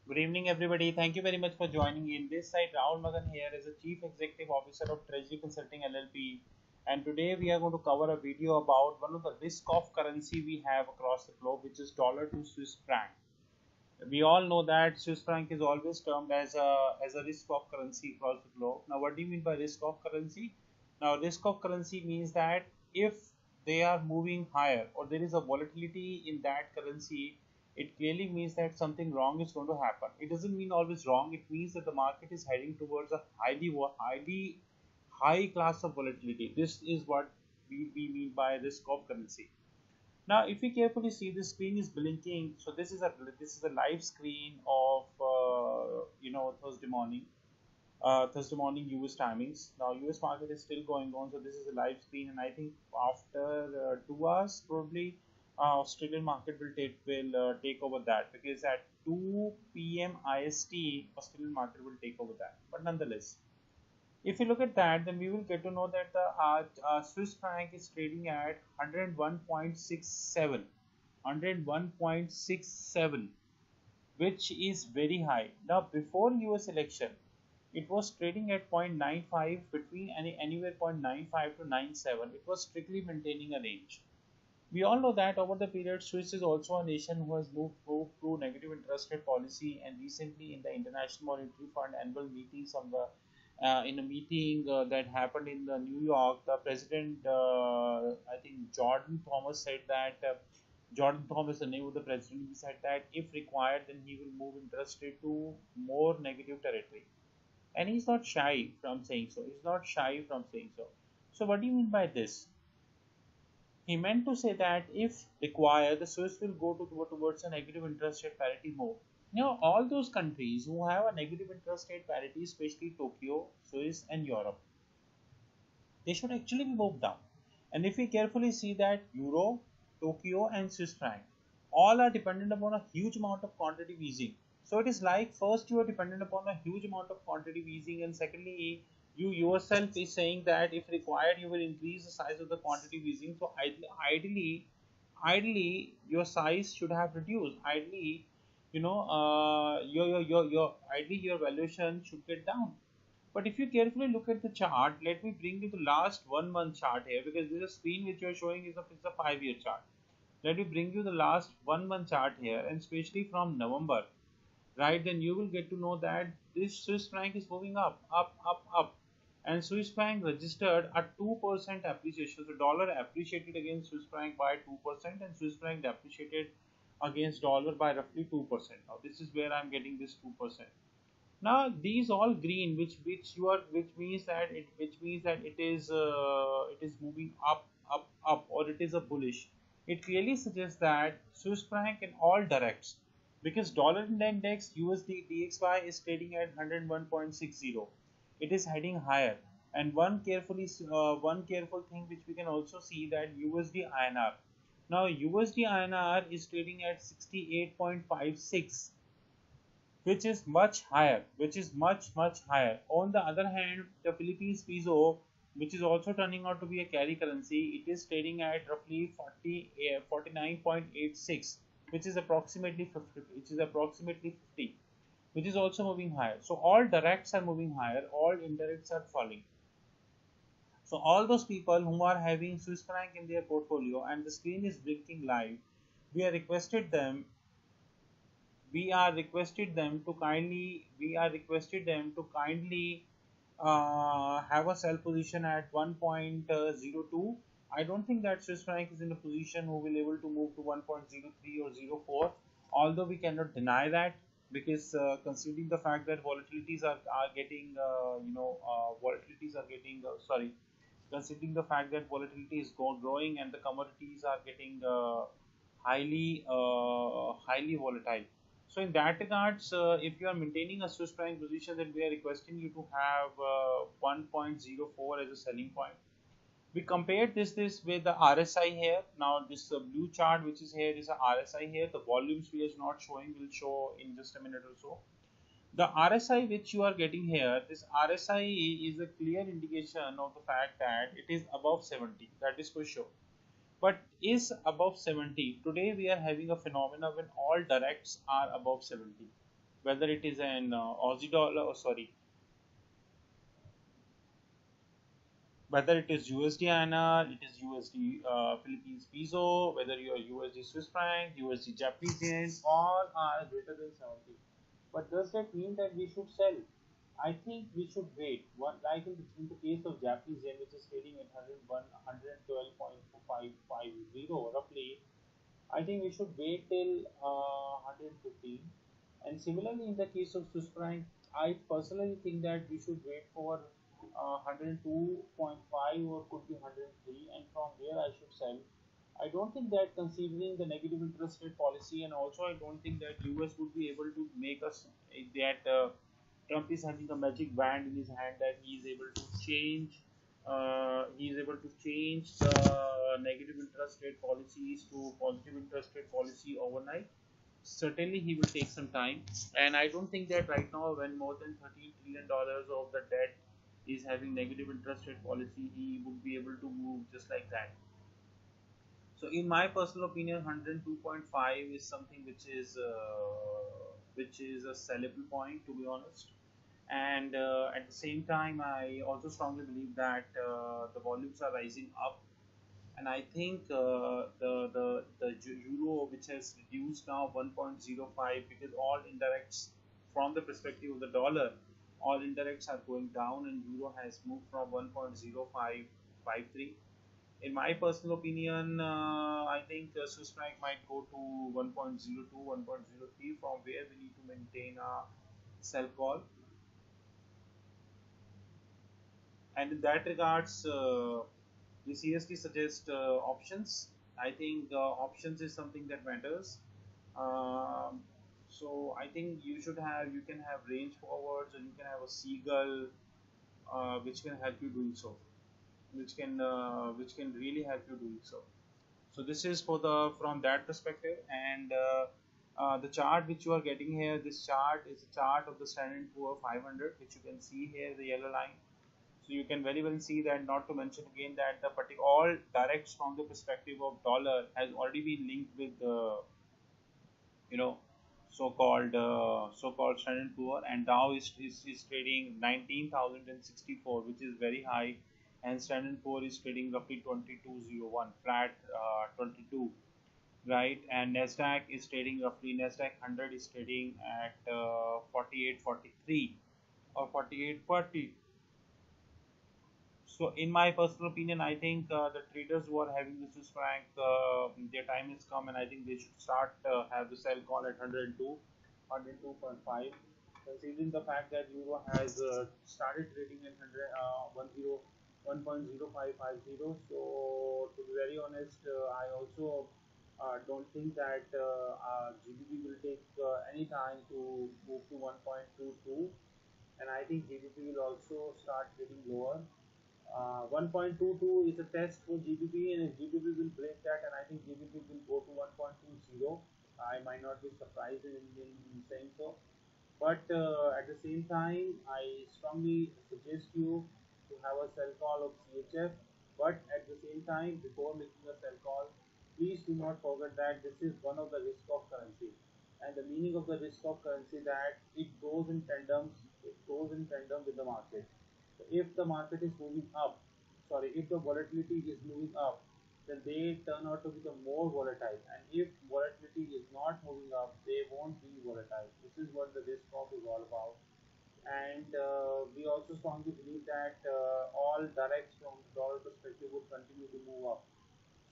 Good evening, everybody. Thank you very much for joining in. This side, Rahul Magan here as a Chief Executive Officer of Treasury Consulting LLP. And today we are going to cover a video about one of the risk of currency we have across the globe, which is dollar to Swiss franc. We all know that Swiss franc is always termed as a risk of currency across the globe. Now, what do you mean by risk of currency? Now, risk of currency means that if they are moving higher or there is a volatility in that currency, it clearly means that something wrong is going to happen. It doesn't mean always wrong. It means that the market is heading towards a highly high class of volatility. This is what we mean by risk of currency. Now, if you carefully see, the screen is blinking. So this is a live screen of Thursday morning US timings. Now, US market is still going on, so this is a live screen, and I think after 2 hours probably Australian market will take over that, because at 2 p.m. IST Australian market will take over that. But nonetheless, if you look at that, then we will get to know that the Swiss franc is trading at 101.67, 101.67, which is very high. Now, before US election, it was trading at 0.95, between anywhere 0.95 to 97. It was strictly maintaining a range. We all know that over the period, Swiss is also a nation who has moved through negative interest rate policy, and recently in the International Monetary Fund annual meetings of the in a meeting that happened in New York, the president, I think Jordan Thomas, said that Jordan Thomas, the name of the president, he said that if required, then he will move interest rate to more negative territory, and he's not shy from saying so. He's not shy from saying so. So, what do you mean by this? He meant to say that if required, the Swiss will go towards a negative interest rate parity move. Now, all those countries who have a negative interest rate parity, especially Tokyo, Swiss, and Europe, they should actually be moved down. And if we carefully see that Euro, Tokyo, and Swiss franc all are dependent upon a huge amount of quantitative easing. So it is like, first you are dependent upon a huge amount of quantitative easing, and secondly, you yourself is saying that if required, you will increase the size of the quantitative easing. So ideally, your size should have reduced. Ideally, your ideally your valuation should get down. But if you carefully look at the chart, let me bring you the last 1 month chart here, because this screen which you are showing is a 5-year chart. Let me bring you the last 1 month chart here, and especially from November, right? Then you will get to know that this Swiss franc is moving up, up, up, up, and Swiss franc registered a 2% appreciation. So dollar appreciated against Swiss franc by 2%, and Swiss franc depreciated against dollar by roughly 2%. Now this is where I'm getting this 2%. Now these all green, which means that it is moving up, up, up, or it is a bullish. It clearly suggests that Swiss franc in all directs, because dollar index USD DXY is trading at 101.60. It is heading higher. And one careful thing which we can also see, that USD INR. Now USD INR is trading at 68.56, which is much higher. On the other hand, the Philippines peso, which is also turning out to be a carry currency, it is trading at roughly 49.86, which is approximately 50, which is also moving higher. So all directs are moving higher, all indirects are falling. So all those people who are having Swiss franc in their portfolio and the screen is blinking live, we are requested them to kindly have a sell position at 1.02. I don't think that Swiss franc is in a position who will able to move to 1.03 or 04, although we cannot deny that, because considering the fact that considering the fact that volatility is growing, and the commodities are getting highly volatile. So in that regards, if you are maintaining a Swiss franc position, then we are requesting you to have 1.04 as a selling point. We compared this with the RSI here. Now this blue chart which is here is a RSI here. The volumes we are not showing will show in just a minute or so. The RSI which you are getting here, this RSI is a clear indication of the fact that it is above 70. That is for sure. But is above 70. Today we are having a phenomena when all directs are above 70. whether it is an Aussie dollar, or sorry, whether it is USD INR, it is USD Philippines peso, whether you are USD Swiss franc, USD Japanese yen, all are greater than 70. But does that mean that we should sell? I think we should wait. One, like in the case of Japanese yen, which is trading at 101, 112.550 roughly, I think we should wait till 115. And similarly, in the case of Swiss franc, I personally think that we should wait for 102.5 or could be 103, and from there I should sell. I don't think that considering the negative interest rate policy, and also I don't think that US would be able to make us that Trump is having a magic wand in his hand that he is able to change. He is able to change the negative interest rate policies to positive interest rate policy overnight. Certainly, he will take some time, and I don't think that right now, when more than $13 trillion of the debt is having negative interest rate policy, he would be able to move just like that. So, in my personal opinion, 102.5 is something which is a sellable point, to be honest. And at the same time, I also strongly believe that the volumes are rising up, and I think the euro, which has reduced now 1.05, because all indirects, from the perspective of the dollar, all indirects are going down, and euro has moved from 1.0553. In my personal opinion, I think Swiss franc might go to 1.02, 1.03, from where we need to maintain a sell call. And in that regards, we seriously suggest options. I think options is something that matters. Um, so I think you can have range forwards, or you can have a seagull, which can help you doing so, which can really help you doing so. So this is for the from that perspective. And the chart which you are getting here, this chart is a chart of the Standard and Poor 500, which you can see here, the yellow line. So you can very well see that, not to mention again that the particular all directs from the perspective of dollar has already been linked with the, you know, so-called Standard and Poor, and Dow is trading 19,064, which is very high, and Standard and Poor is trading roughly 2201, flat 22, right? And Nasdaq is trading roughly, Nasdaq 100 is trading at 4843 or 4840. So, in my personal opinion, I think the traders who are having the Swiss franc, their time has come, and I think they should start have the sell call at 102, 102.5. Considering the fact that euro has started trading at 1.0550. So, to be very honest, I also don't think that GBP will take any time to move to 1.22, and I think GBP will also start getting lower. 1.22 is a test for GBP, and if GBP will break that, and I think GBP will go to 1.20. I might not be surprised in saying so. But at the same time, I strongly suggest you to have a sell call of CHF. But at the same time, before making a sell call, please do not forget that this is one of the risk of currency. And the meaning of the risk of currency, that it goes in tandems, it goes in tandem with the market. So if the market is moving up, sorry, if the volatility is moving up, then they turn out to become more volatile. And if volatility is not moving up, they won't be volatile. This is what the risk of is all about. And we also strongly believe that all directs from the dollar perspective would continue to move up.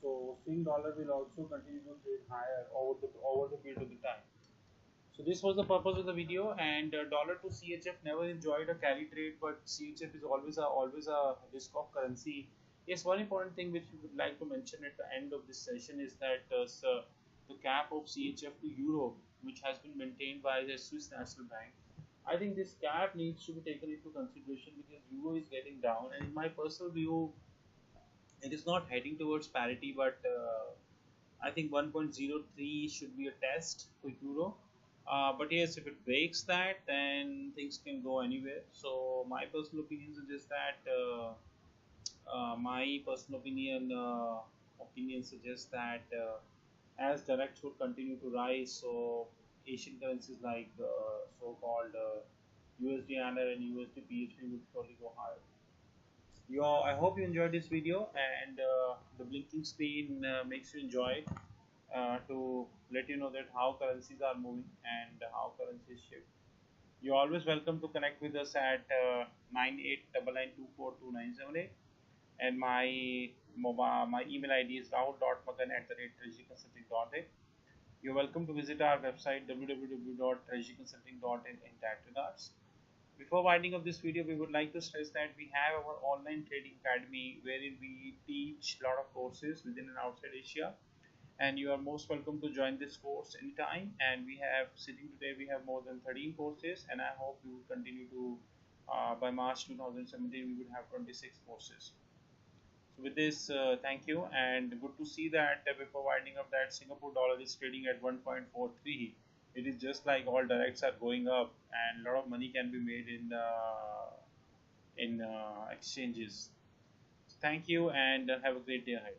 So Sing dollar will also continue to trade higher over the period of the time. So this was the purpose of the video, and dollar to CHF never enjoyed a carry trade, but CHF is always a risk of currency. Yes, one important thing which we would like to mention at the end of this session is that the cap of CHF to euro, which has been maintained by the Swiss National Bank. I think this cap needs to be taken into consideration, because euro is getting down, and in my personal view, it is not heading towards parity, but I think 1.03 should be a test for euro. But yes, if it breaks that, then things can go anywhere. So my personal opinion suggests that my personal opinion suggests that as directs would continue to rise, so Asian currencies like so-called USD ANR and USD PHP will surely go higher. I hope you enjoyed this video, and the blinking screen makes you enjoy it to let you know that how currencies are moving and how currencies shift. You're always welcome to connect with us at 9899242978, and my email ID is rahul.magan@treasuryconsulting.in. You're welcome to visit our website www.treasuryconsulting.in in that regards. Before winding up this video, we would like to stress that we have our online trading academy wherein we teach a lot of courses within and outside Asia, and you are most welcome to join this course anytime. And we have sitting today, we have more than 13 courses, and I hope we will continue to by March 2017 we would have 26 courses. So with this, thank you, and good to see that before winding up that Singapore dollar is trading at 1.43. It is just like all directs are going up, and a lot of money can be made in exchanges. Thank you, and have a great day ahead.